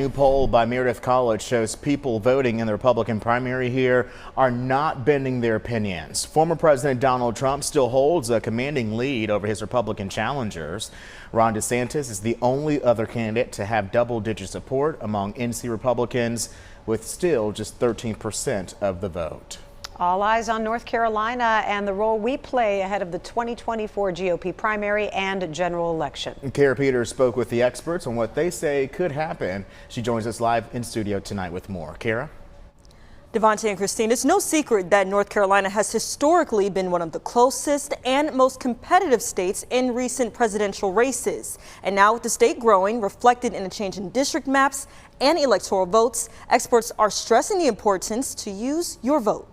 New poll by Meredith College shows people voting in the Republican primary here are not bending their opinions. Former President Donald Trump still holds a commanding lead over his Republican challengers. Ron DeSantis is the only other candidate to have double-digit support among NC Republicans, with still just 13% of the vote. All eyes on North Carolina and the role we play ahead of the 2024 GOP primary and general election. Kara Peters spoke with the experts on what they say could happen. She joins us live in studio tonight with more. Kara? Devontae and Christine, it's no secret that North Carolina has historically been one of the closest and most competitive states in recent presidential races. And now with the state growing, reflected in a change in district maps and electoral votes, experts are stressing the importance to use your vote.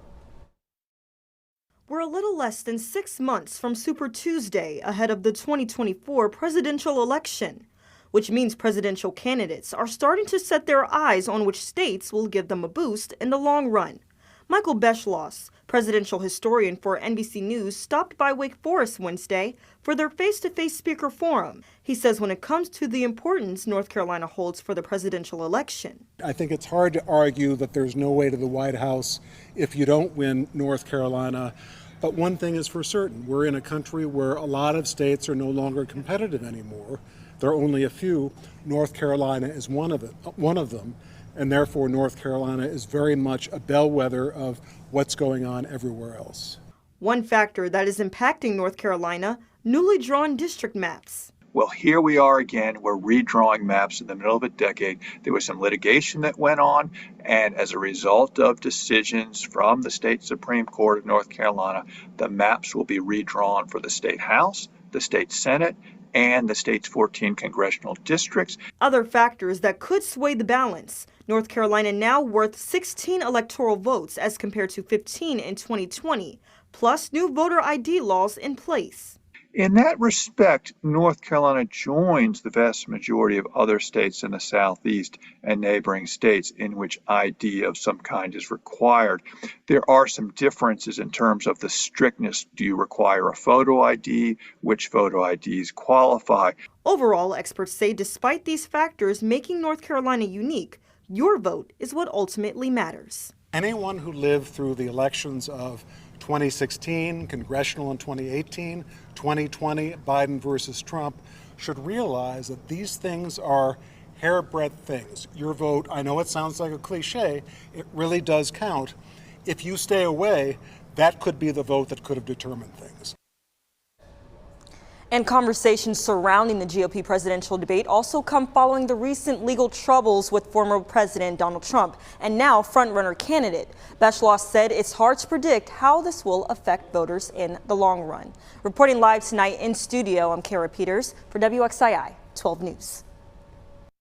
We're a little less than 6 months from Super Tuesday ahead of the 2024 presidential election, which means presidential candidates are starting to set their eyes on which states will give them a boost in the long run. Michael Beschloss, presidential historian for NBC News, stopped by Wake Forest Wednesday for their face-to-face speaker forum. He says when it comes to the importance North Carolina holds for the presidential election, I think it's hard to argue that there's no way to the White House if you don't win North Carolina. But one thing is for certain, we're in a country where a lot of states are no longer competitive anymore. There are only a few. North Carolina is one of them, and therefore North Carolina is very much a bellwether of what's going on everywhere else. One factor that is impacting North Carolina, newly drawn district maps. Well, here we are again. We're redrawing maps in the middle of a decade. There was some litigation that went on, and as a result of decisions from the state Supreme Court of North Carolina, the maps will be redrawn for the state House, the state Senate, and the state's 14 congressional districts. Other factors that could sway the balance. North Carolina now worth 16 electoral votes as compared to 15 in 2020, plus new voter ID laws in place. In that respect, North Carolina joins the vast majority of other states in the Southeast and neighboring states in which ID of some kind is required. There are some differences in terms of the strictness. Do you require a photo ID? Which photo IDs qualify? Overall, experts say despite these factors making North Carolina unique, your vote is what ultimately matters. Anyone who lived through the elections of 2016, congressional in 2018, 2020, Biden versus Trump, should realize that these things are hairbreadth things. Your vote, I know it sounds like a cliche, it really does count. If you stay away, that could be the vote that could have determined things. And conversations surrounding the GOP presidential debate also come following the recent legal troubles with former President Donald Trump and now frontrunner candidate. Beschloss said it's hard to predict how this will affect voters in the long run. Reporting live tonight in studio, I'm Kara Peters for WXII 12 News.